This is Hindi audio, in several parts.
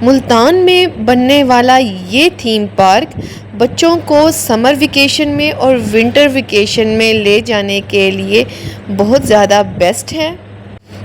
मुल्तान में बनने वाला ये थीम पार्क बच्चों को समर वेकेशन में और विंटर वेकेशन में ले जाने के लिए बहुत ज़्यादा बेस्ट है।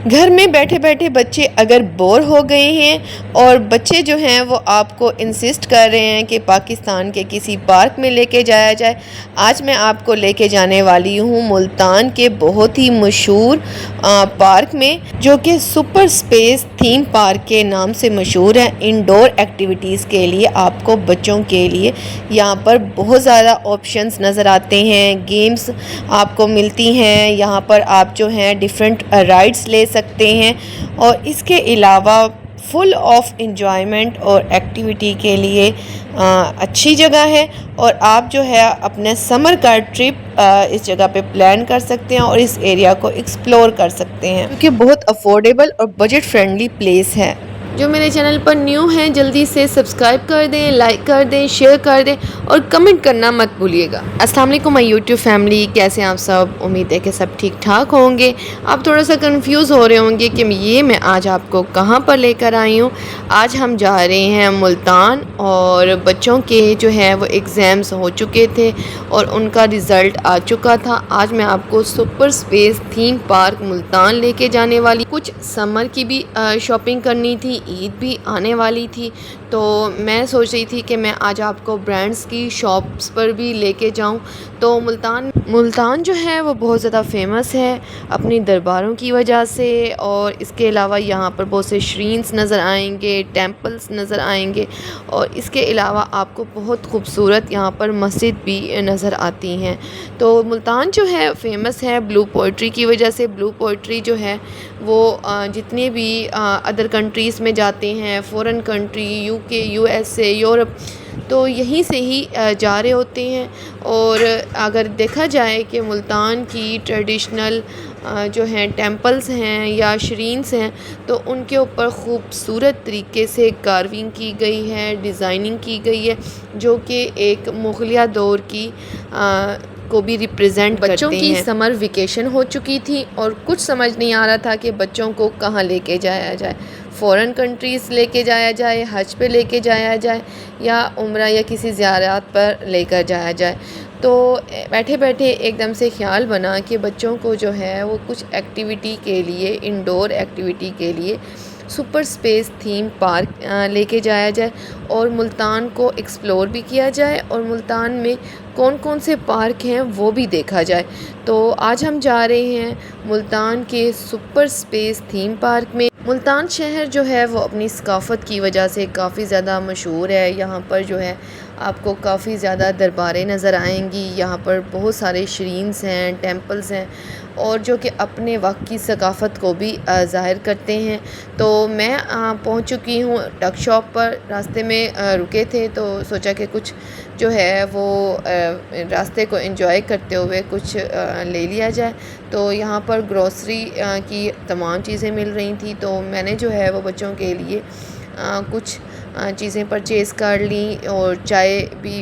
घर में बैठे बैठे बच्चे अगर बोर हो गए हैं और बच्चे जो हैं वो आपको इंसिस्ट कर रहे हैं कि पाकिस्तान के किसी पार्क में लेके जाया जाए, आज मैं आपको लेके जाने वाली हूँ मुल्तान के बहुत ही मशहूर पार्क में, जो कि सुपर स्पेस थीम पार्क के नाम से मशहूर है। इंडोर एक्टिविटीज़ के लिए आपको बच्चों के लिए यहाँ पर बहुत ज़्यादा ऑप्शंस नज़र आते हैं, गेम्स आपको मिलती हैं। यहाँ पर आप जो हैं डिफरेंट राइड्स ले सकते हैं और इसके अलावा फुल ऑफ एंजॉयमेंट और एक्टिविटी के लिए अच्छी जगह है। और आप जो है अपने समर का ट्रिप इस जगह पे प्लान कर सकते हैं और इस एरिया को एक्सप्लोर कर सकते हैं, क्योंकि बहुत अफोर्डेबल और बजट फ्रेंडली प्लेस है। जो मेरे चैनल पर न्यू हैं जल्दी से सब्सक्राइब कर दें, लाइक कर दें, शेयर कर दें और कमेंट करना मत भूलिएगा। अस्सलाम वालेकुम माय यूट्यूब फैमिली, कैसे हैं आप सब? उम्मीद है कि सब ठीक ठाक होंगे। आप थोड़ा सा कंफ्यूज हो रहे होंगे कि मैं आज आपको कहाँ पर लेकर आई हूँ। आज हम जा रहे हैं मुल्तान और बच्चों के जो है वो एग्ज़ाम्स हो चुके थे और उनका रिज़ल्ट आ चुका था। आज मैं आपको super space theme park Multan लेके जाने वाली। कुछ समर की भी शॉपिंग करनी थी, ईद भी आने वाली थी, तो मैं सोच रही थी कि मैं आज आपको ब्रांड्स की शॉप्स पर भी लेके जाऊं। तो मुल्तान जो है वो बहुत ज़्यादा फेमस है अपनी दरबारों की वजह से, और इसके अलावा यहाँ पर बहुत से श्रीन्स नज़र आएंगे, टेंपल्स नज़र आएंगे, और इसके अलावा आपको बहुत खूबसूरत यहाँ पर मस्जिद भी नज़र आती हैं। तो मुल्तान जो है फेमस है ब्लू पोइट्री की वजह से। ब्लू पोइट्री जो है वो जितने भी अदर कंट्रीज़ में जाते हैं, foreign country, UK, USA, Europe, तो यहीं से ही जा रहे होते हैं। और अगर देखा जाए कि मुल्तान की ट्रेडिशनल जो हैं टेंपल्स हैं या श्रीन्स हैं, तो उनके ऊपर खूबसूरत तरीके से कार्विंग की गई है, डिज़ाइनिंग की गई है, जो कि एक मुग़लिया दौर की को भी रिप्रेजेंट करते हैं। बच्चों की समर वेकेशन हो चुकी थी और कुछ समझ नहीं आ रहा था कि बच्चों को कहाँ लेके जाया जाए। फ़ॉरेन कंट्रीज़ लेके जाया जाए, हज पे लेके जाया जाए, या उम्रा या किसी ज़ियारत पर लेकर जाया जाए। तो बैठे बैठे एकदम से ख़्याल बना कि बच्चों को जो है वो कुछ एक्टिविटी के लिए, इंडोर एक्टिविटी के लिए सुपर स्पेस थीम पार्क लेके जाया जाए और मुल्तान को एक्सप्लोर भी किया जाए और मुल्तान में कौन कौन से पार्क हैं वो भी देखा जाए। तो आज हम जा रहे हैं मुल्तान के सुपर स्पेस थीम पार्क में। मुल्तान शहर जो है वो अपनी सकाफ़त की वजह से काफ़ी ज़्यादा मशहूर है। यहाँ पर जो है आपको काफ़ी ज़्यादा दरबारें नज़र आएंगी, यहाँ पर बहुत सारे श्रीन्स हैं, टेंपल्स हैं, और जो कि अपने वक्त की सकाफ़त को भी ज़ाहिर करते हैं। तो मैं पहुँच चुकी हूँ टक शॉप पर। रास्ते में रुके थे तो सोचा कि कुछ जो है वो रास्ते को एंजॉय करते हुए कुछ ले लिया जाए। तो यहाँ पर ग्रोसरी की तमाम चीज़ें मिल रही थी, तो मैंने जो है वो बच्चों के लिए कुछ चीज़ें परचेज़ कर ली और चाय भी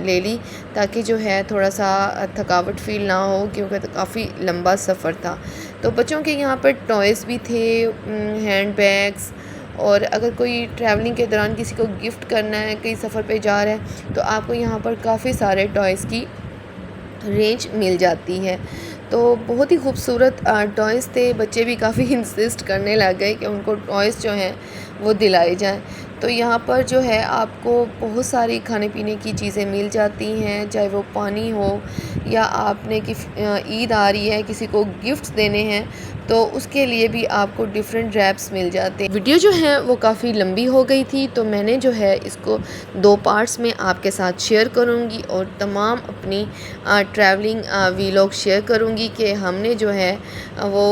ले ली, ताकि जो है थोड़ा सा थकावट फ़ील ना हो, क्योंकि तो काफ़ी लंबा सफ़र था। तो बच्चों के यहाँ पर टॉयज़ भी थे, हैंड बैग्स, और अगर कोई ट्रैवलिंग के दौरान किसी को गिफ्ट करना है, कहीं सफ़र पे जा रहा है, तो आपको यहाँ पर काफ़ी सारे टॉयज़ की रेंज मिल जाती है। तो बहुत ही खूबसूरत टॉयज़ थे। बच्चे भी काफ़ी इंसिस्ट करने लग गए कि उनको टॉयज़ जो हैं वो दिलाए जाएं। तो यहाँ पर जो है आपको बहुत सारी खाने पीने की चीज़ें मिल जाती हैं, चाहे वो पानी हो या आपने कि ईद आ रही है, किसी को गिफ्ट्स देने हैं, तो उसके लिए भी आपको डिफरेंट रैप्स मिल जाते हैं। वीडियो जो है वो काफ़ी लंबी हो गई थी, तो मैंने जो है इसको 2 पार्ट्स में आपके साथ शेयर करूँगी और तमाम अपनी ट्रैवलिंग वीलॉग शेयर करूँगी कि हमने जो है वो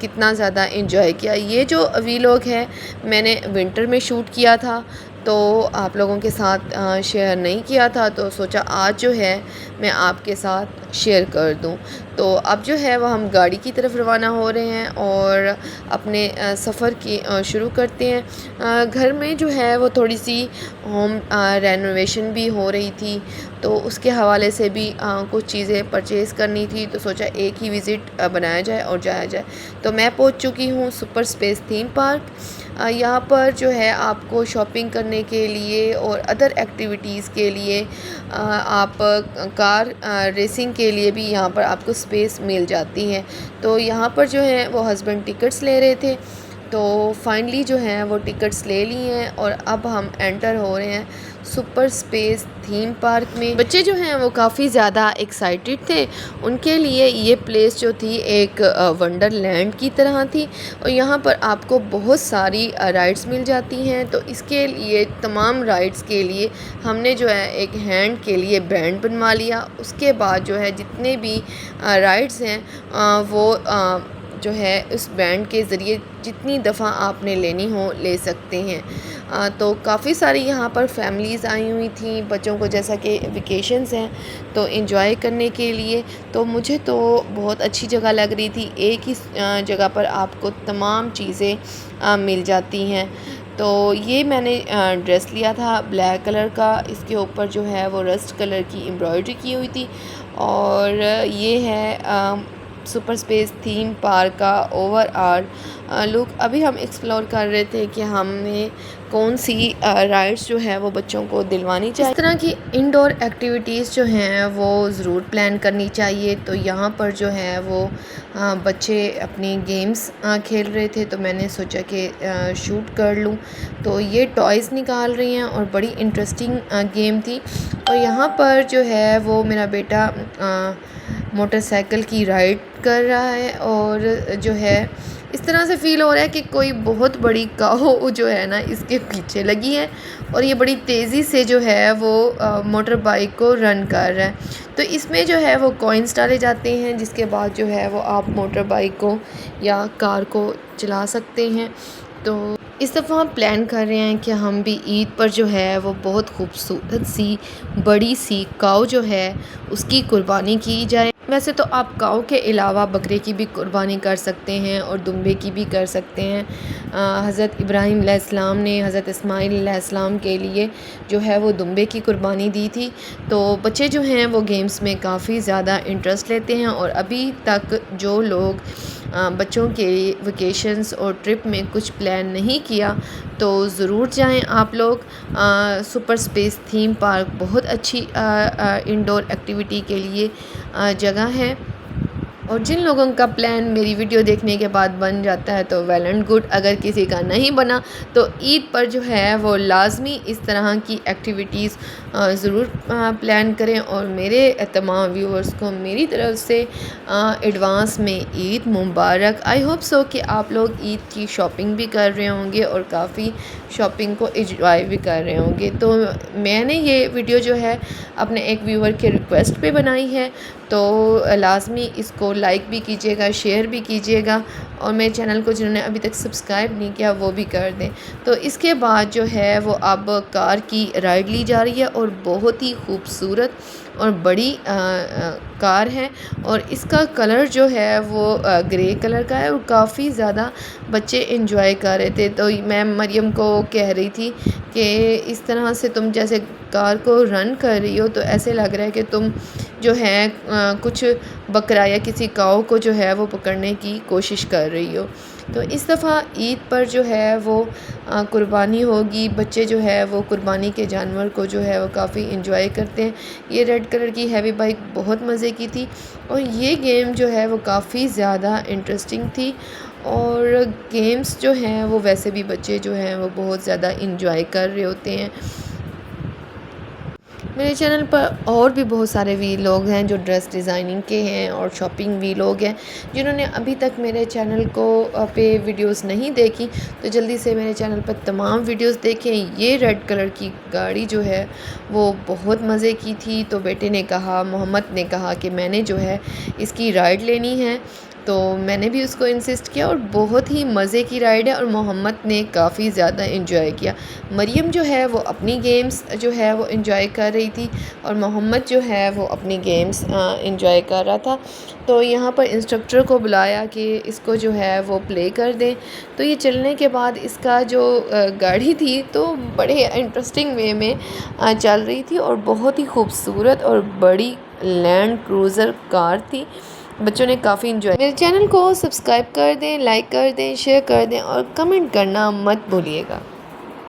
कितना ज़्यादा एंजॉय किया। ये जो वीलॉग है मैंने विंटर में शूट किया था, तो आप लोगों के साथ शेयर नहीं किया था, तो सोचा आज जो है मैं आपके साथ शेयर कर दूं। तो अब जो है वह हम गाड़ी की तरफ रवाना हो रहे हैं और अपने सफ़र की शुरू करते हैं। घर में जो है वो थोड़ी सी होम रेनोवेशन भी हो रही थी, तो उसके हवाले से भी कुछ चीज़ें परचेज़ करनी थी, तो सोचा एक ही विज़िट बनाया जाए और जाया जाए। तो मैं पहुंच चुकी हूँ सुपर स्पेस थीम पार्क। यहाँ पर जो है आपको शॉपिंग करने के लिए और अदर एक्टिविटीज़ के लिए आप कार रेसिंग के लिए भी यहाँ पर आपको स्पेस मिल जाती है। तो यहाँ पर जो है वो हस्बैंड टिकट्स ले रहे थे, तो फाइनली जो है वो टिकट्स ले ली हैं और अब हम एंटर हो रहे हैं सुपर स्पेस थीम पार्क में। बच्चे जो हैं वो काफ़ी ज़्यादा एक्साइटेड थे। उनके लिए ये प्लेस जो थी एक वंडरलैंड की तरह थी और यहाँ पर आपको बहुत सारी राइड्स मिल जाती हैं। तो इसके लिए तमाम राइड्स के लिए हमने जो है एक हैंड के लिए बैंड बनवा लिया। उसके बाद जो है जितने भी राइड्स हैं वो जो है उस बैंड के ज़रिए जितनी दफ़ा आपने लेनी हो ले सकते हैं। तो काफ़ी सारी यहाँ पर फैमिलीज़ आई हुई थी बच्चों को, जैसा कि वेकेशंस हैं तो एंजॉय करने के लिए। तो मुझे तो बहुत अच्छी जगह लग रही थी, एक ही जगह पर आपको तमाम चीज़ें मिल जाती हैं। तो ये मैंने ड्रेस लिया था ब्लैक कलर का, इसके ऊपर जो है वो रस्ट कलर की एम्ब्रॉयडरी की हुई थी और ये है सुपर स्पेस थीम पार्क का ओवरऑल लुक। अभी हम एक्सप्लोर कर रहे थे कि हमने कौन सी राइड्स जो है वो बच्चों को दिलवानी चाहिए। इस तरह की इंडोर एक्टिविटीज़ जो हैं वो ज़रूर प्लान करनी चाहिए। तो यहाँ पर जो है वो बच्चे अपनी गेम्स खेल रहे थे, तो मैंने सोचा कि शूट कर लूँ। तो ये टॉयज़ निकाल रही हैं और बड़ी इंटरेस्टिंग गेम थी। और यहाँ पर जो है वो मेरा बेटा मोटरसाइकिल की राइड कर रहा है और जो है इस तरह से फ़ील हो रहा है कि कोई बहुत बड़ी काऊ जो है ना इसके पीछे लगी है और ये बड़ी तेज़ी से जो है वो मोटर बाइक को रन कर रहा है। तो इसमें जो है वो कॉइन्स डाले जाते हैं, जिसके बाद जो है वो आप मोटर बाइक को या कार को चला सकते हैं। तो इस दफ़ा हम प्लान कर रहे हैं कि हम भी ईद पर जो है वो बहुत खूबसूरत सी बड़ी सी काऊ जो है उसकी कुर्बानी की जाए। वैसे तो आप काऊ के अलावा बकरे की भी कुर्बानी कर सकते हैं और दुम्बे की भी कर सकते हैं। हज़रत इब्राहीम अलैहिस्सलाम ने हज़रत इस्माइल अलैहिस्सलाम के लिए जो है वो दुम्बे की कुर्बानी दी थी। तो बच्चे जो हैं वो गेम्स में काफ़ी ज़्यादा इंटरेस्ट लेते हैं और अभी तक जो लोग बच्चों के वेकेशंस और ट्रिप में कुछ प्लान नहीं किया तो ज़रूर जाएं आप लोग। सुपर स्पेस थीम पार्क बहुत अच्छी इंडोर एक्टिविटी के लिए जगह है। और जिन लोगों का प्लान मेरी वीडियो देखने के बाद बन जाता है तो वेल एंड गुड, अगर किसी का नहीं बना तो ईद पर जो है वो लाजमी इस तरह की एक्टिविटीज़ ज़रूर प्लान करें। और मेरे तमाम व्यूअर्स को मेरी तरफ से एडवांस में ईद मुबारक। आई होप सो कि आप लोग ईद की शॉपिंग भी कर रहे होंगे और काफ़ी शॉपिंग को एंजॉय भी कर रहे होंगे। तो मैंने ये वीडियो जो है अपने एक व्यूअर के रिक्वेस्ट पे बनाई है, तो लाजमी इसको लाइक भी कीजिएगा, शेयर भी कीजिएगा और मेरे चैनल को जिन्होंने अभी तक सब्सक्राइब नहीं किया वो भी कर दें। तो इसके बाद जो है वो अब कार की राइड ली जा रही है और बहुत ही खूबसूरत और बड़ी कार है और इसका कलर जो है वो ग्रे कलर का है और काफ़ी ज़्यादा बच्चे एंजॉय कर रहे थे। तो मैं मरियम को कह रही थी कि इस तरह से तुम जैसे कार को रन कर रही हो तो ऐसे लग रहा है कि तुम जो है कुछ बकरा या किसी काऊ को जो है वो पकड़ने की कोशिश कर रही हो। तो इस दफ़ा ईद पर जो है वो कुर्बानी होगी। बच्चे जो है वो कुर्बानी के जानवर को जो है वो काफ़ी इंजॉय करते हैं। ये रेड कलर की हैवी बाइक बहुत मज़े की थी और ये गेम जो है वो काफ़ी ज़्यादा इंटरेस्टिंग थी। और गेम्स जो हैं वो वैसे भी बच्चे जो हैं वो बहुत ज़्यादा इंजॉय कर रहे होते हैं। मेरे चैनल पर और भी बहुत सारे वीलॉग हैं जो ड्रेस डिज़ाइनिंग के हैं और शॉपिंग वीलॉग हैं। जिन्होंने अभी तक मेरे चैनल को पे वीडियोस नहीं देखी तो जल्दी से मेरे चैनल पर तमाम वीडियोस देखें। ये रेड कलर की गाड़ी जो है वो बहुत मज़े की थी। तो बेटे ने कहा, मोहम्मद ने कहा कि मैंने जो है इसकी राइड लेनी है, तो मैंने भी उसको इंसिस्ट किया और बहुत ही मज़े की राइड है और मोहम्मद ने काफ़ी ज़्यादा एंजॉय किया। मरियम जो है वो अपनी गेम्स जो है वो एंजॉय कर रही थी और मोहम्मद जो है वो अपनी गेम्स एंजॉय कर रहा था। तो यहाँ पर इंस्ट्रक्टर को बुलाया कि इसको जो है वो प्ले कर दें। तो ये चलने के बाद इसका जो गाड़ी थी तो बड़े इंटरेस्टिंग वे में चल रही थी और बहुत ही खूबसूरत और बड़ी लैंड क्रूज़र कार थी। बच्चों ने काफ़ी इन्जॉय। मेरे चैनल को सब्सक्राइब कर दें, लाइक कर दें, शेयर कर दें और कमेंट करना मत भूलिएगा।